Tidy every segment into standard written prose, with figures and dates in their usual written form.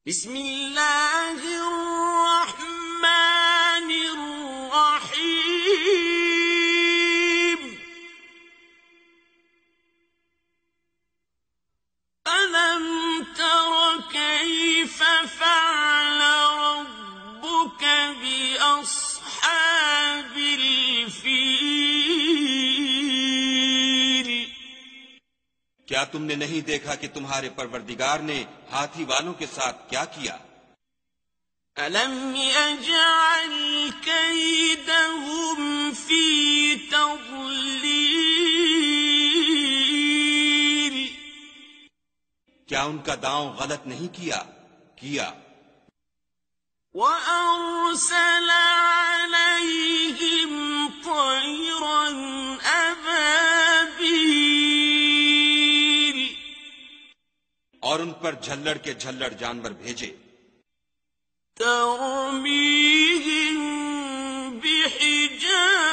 بسم اللہ الرحمن الرحیم ألم تر كيف فعل ربك بأصحاب الفیل؟ کیا تم نے نہیں دیکھا کہ تمہارے پروردگار نے ہاتھی والوں کے ساتھ کیا کیا؟ أَلَمْ يَجْعَلْ كَيْدَهُمْ فِي تَضْلِيلٍ؟ کیا ان کا داؤں غلط نہیں کیا؟ وَأَرْسَلَ عَلَيْهِمْ طَيْرًا أَبَابِيلَ اور ان پر جھلڑ کے جھلڑ جانور بھیجے، تَرْمِيهِمْ بِحِجَارَةٍ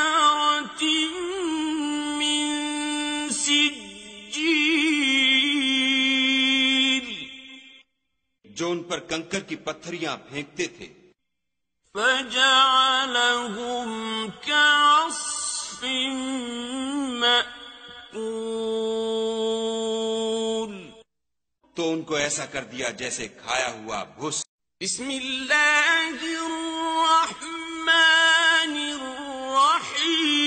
مِّن سِجِّيلٍ جو ان پر کنکر کی پتھریاں پھینکتے تھے، فَجَعَلَهُمْ كَعَصْفٍ مَّأْكُولٍ تو ان کو ایسا کر دیا جیسے کھایا ہوا بھس۔ بسم اللہ الرحمن الرحیم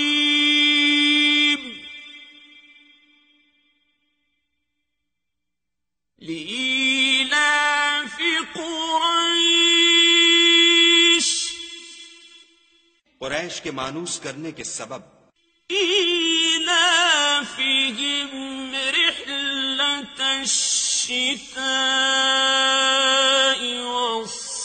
لإیلاف قریش قریش کے مانوس کرنے کے سبب، إيلافهم رحلة الشتاء والصيف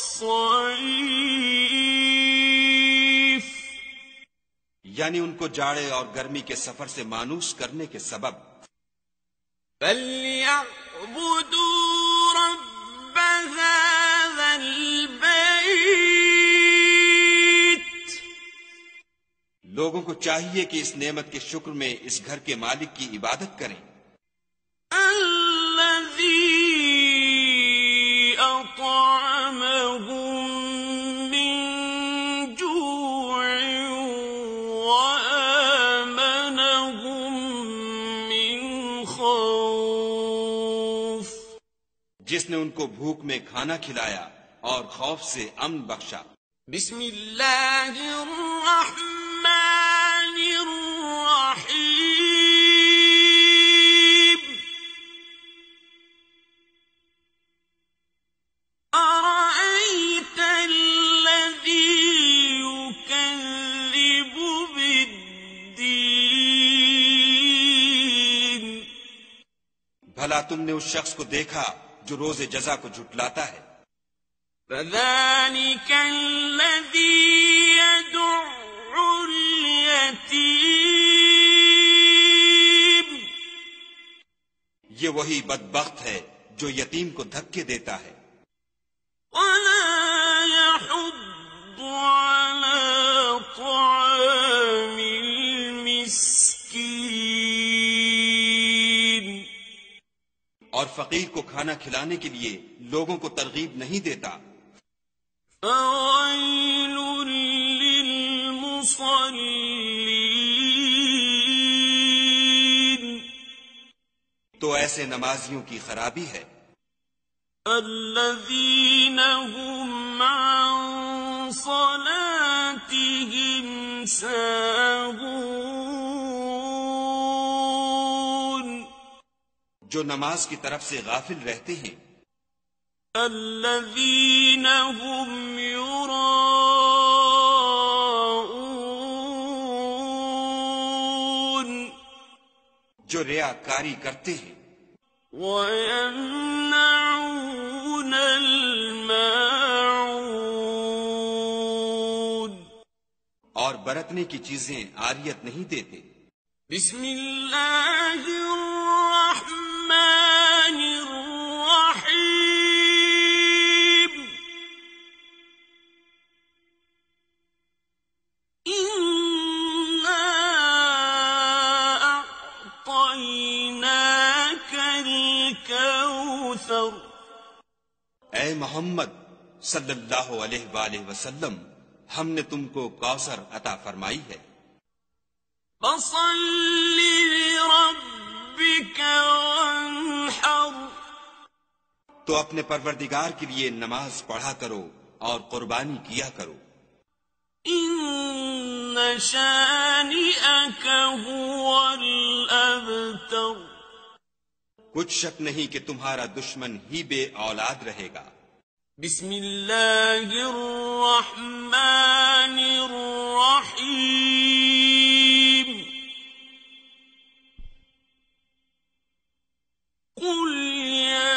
یعنی ان کو جاڑے اور گرمی کے سفر سے مانوس کرنے کے سبب، فَلْيَعْبُدُوا رَبَّ هَذَا الْبَيْتِ لوگوں کو چاہیے کہ اس نعمت کے شکر میں اس گھر کے مالک کی عبادت کریں، الَّذِي أَطْعَمَهُم مِّن جُوعٍ وَآمَنَهُم مِّن خَوْفٍ جس نے ان کو بھوک میں کھانا کھلایا اور خوف سے امن بخشا۔ بسم اللہ الرحمن الرحیم أَرَأَيْتَ الَّذِي يُكَذِّبُ بِالدِّينِ بھلا تم نے اس شخص کو دیکھا جو روز جزا کو جھٹلاتا ہے؟ فَذَلِكَ الَّذِي يَدُعُّ الْيَتِيمَ یہ وہی بدبخت ہے جو یتیم کو دھکے دیتا ہے، وَلَا يَحُضُّ عَلَىٰ طَعَامِ الْمِسْكِينِ اور فقیر کو کھانا کھلانے کے لیے لوگوں کو ترغیب نہیں دیتا۔ فَوَيْلٌ لِّلْمُصَلِّينَ تو ایسے نمازیوں کی خرابی ہے، الَّذِينَ هُمْ عَن صَلَاتِهِمْ سَاهُونَ جو نماز کی طرف سے غافل رہتے ہیں، الَّذِينَ هُمْ يُرَاءُونَ جو ریاکاری کرتے ہیں، وَيَمْنَعُونَ الْمَاعُونَ اور برتنے کی چیزیں عاریت نہیں دیتے۔ بسم اللہ الرحمن الرحیم إِنَّا أَعْطَيْنَاكَ الْكَوْثَرَ اے محمد صلی اللہ علیہ وآلہ وسلم، ہم نے تم کو کوثر عطا فرمائی ہے، فصل لربك وانحر، تو اپنے پروردگار کے لیے نماز پڑھا کرو اور قربانی کیا کرو، ان شانئك هو الابتر، کچھ شک نہیں کہ تمہارا دشمن ہی بے اولاد رہے گا۔ بسم اللہ الرحمن الرحیم، قل یا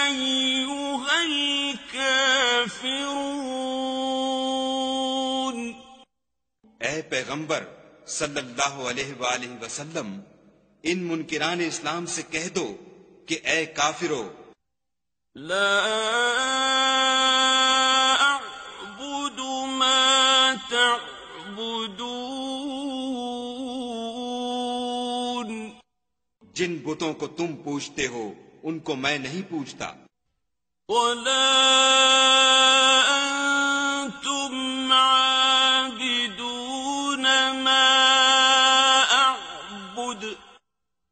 ایہا الکافرون، اے پیغمبر صلی اللہ علیہ وآلہ وسلم، ان منکران اسلام سے کہہ دو کہ اے کافرو، لا اعبد ما تعبدون، جن بتوں کو تم پوجتے ہو ان کو میں نہیں پوجتا، ولا انتم عابدون ما اعبد،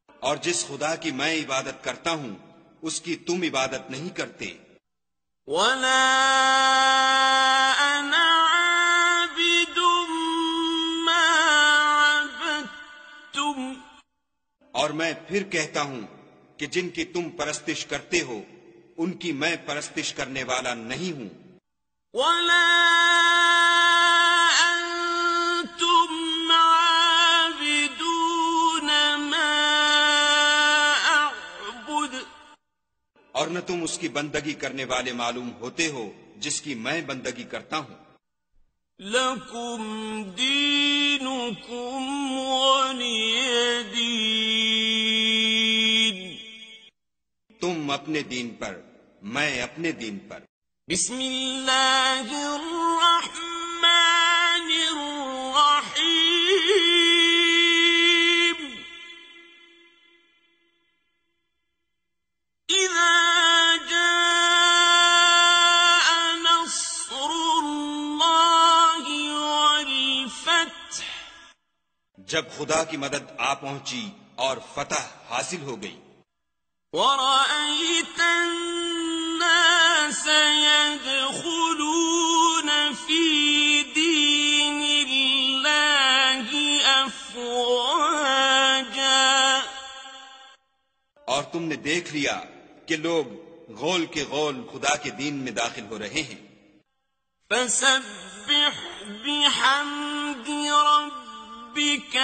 اور جس خدا کی میں عبادت کرتا ہوں اس کی تم عبادت نہیں کرتے، ولا انا عابد ما عبدتم، اور میں پھر کہتا ہوں کہ جن کی تم پرستش کرتے ہو ان کی میں پرستش کرنے والا نہیں ہوں، ولا انتم عابدون ما اعبد، اور نہ تم اس کی بندگی کرنے والے معلوم ہوتے ہو جس کی میں بندگی کرتا ہوں، لکم دینکم ولی دین، تم اپنے دین پر میں اپنے دین پر۔ بسم اللہ الرحمن الرحیم، اذا جاء نصر اللہ والفتح، جب خدا کی مدد آ پہنچی اور فتح حاصل ہو گئی، ورأيت الناس يدخلون في دين الله أفواجا، اور تم نے دیکھ لیا کہ لوگ غول کے غول خدا کے دین میں داخل ہو رہے ہیں، فسبح بحمد ربك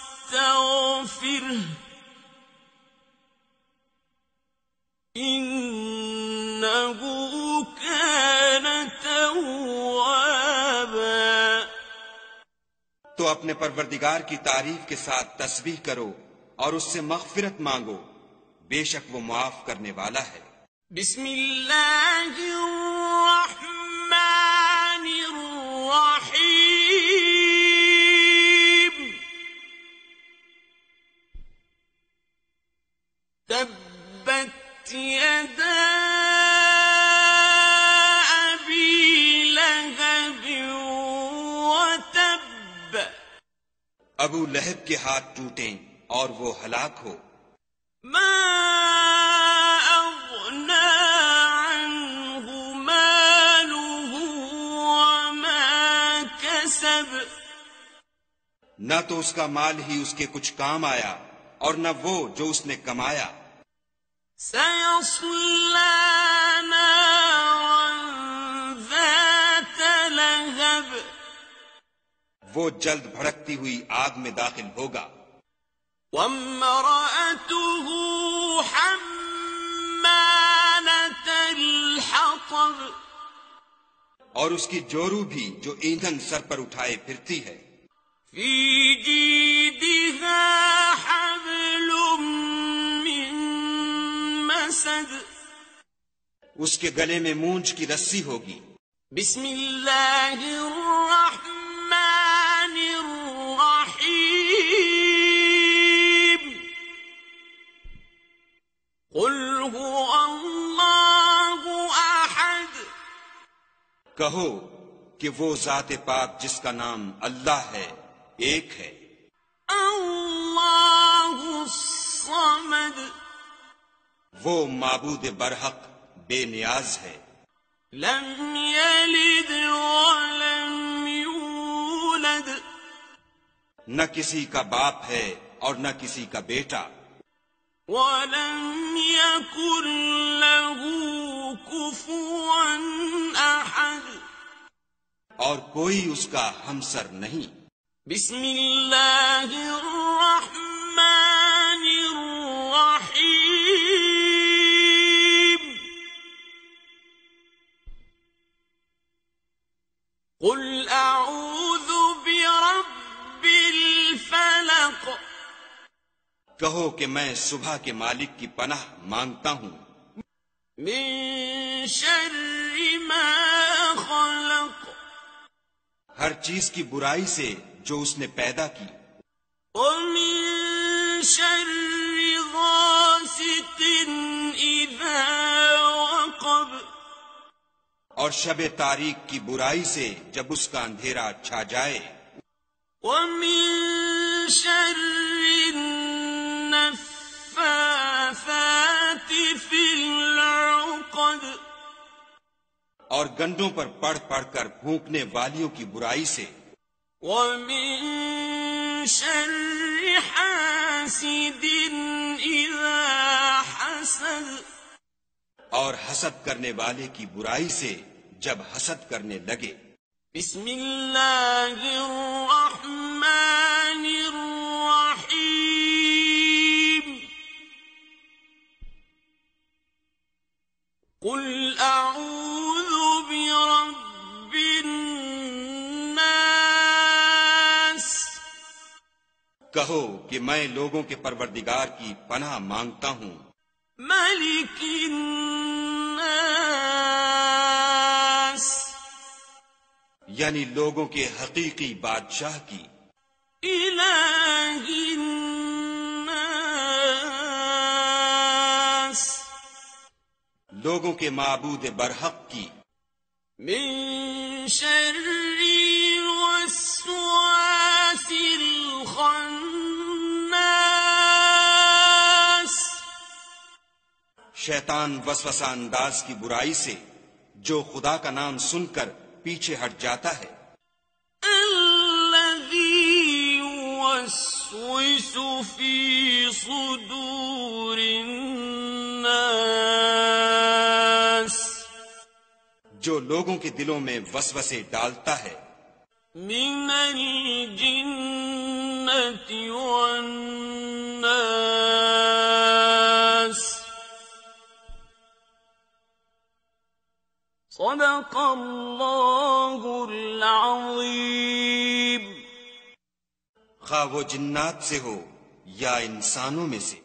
واستغفره إنه كان توابا، تو اپنے پروردگار کی تعریف کے ساتھ تسبیح کرو اور اس سے مغفرت مانگو، بے شک وہ معاف کرنے والا ہے۔ بسم اللہ الرحمن الرحیم، تبت يدا أبي لهب وتب، ابو لہب کے ہاتھ ٹوٹیں اور وہ ہلاک ہو، ما أغنى عنه ماله وما كسب، نہ تو اس کا مال ہی اس کے کچھ کام آیا اور نہ وہ جو اس نے کمایا، سيصلى نارا ذات لهب، وہ جلد بھڑکتی ہوئی آگ میں داخل ہوگا، وامرأته حمالة الحطب، اور اس کی جورو بھی جو ایندھن سر پر اٹھائے پھرتی ہے، في جيدها حبل من مسد، اس کے گلے میں مونچھ کی رسی ہوگی۔ بسم اللہ الرحمن الرحیم، قل هو کہو کہ وہ ذات پاک جس کا نام اللہ ہے ایک ہے، اللہ الصمد، وہ معبود برحق بے نیاز ہے، لم یلد ولم یولد، نہ کسی کا باپ ہے اور نہ کسی کا بیٹا، ولم یکن له کفوا احد، اور کوئی اس کا ہمسر نہیں۔ بسم اللہ الرحمن الرحیم، قل اعوذ برب الفلق، کہو کہ میں صبح کے مالک کی پناہ مانگتا ہوں، من شر ما خلق، ہر چیز کی برائی سے جو اس نے پیدا کی، ومن شر غاسق اذا وقب، اور شب تاریک کی برائی سے جب اس کا اندھیرا چھا جائے، ومن شر النفاثات في العقد، اور گنڈوں پر پڑھ پڑھ کر پھونکنے والیوں کی برائی سے، ومن شر حاسد اذا حسد، اور حسد کرنے والے کی برائی سے جب حسد کرنے لگے۔ بسم اللہ الرحمن الرحیم، قل اعوذ برب الناس، کہو کہ میں لوگوں کے پروردگار کی پناہ مانگتا ہوں، ملک الناس، یعنی لوگوں کے حقیقی بادشاہ کی، الہ الناس، لوگوں کے معبود برحق کی، من شر الوسواس الخناس، شیطان وسوسہ انداز کی برائی سے جو خدا کا نام سن کر پیچھے ہٹ جاتا ہے، الذی یوسوس فی صدور الناس، جو لوگوں کے دلوں میں وسوسے ڈالتا ہے، من الجنة والناس، صدق اللہ العظیم۔ خواہ وہ جنات سے ہو یا انسانوں میں سے۔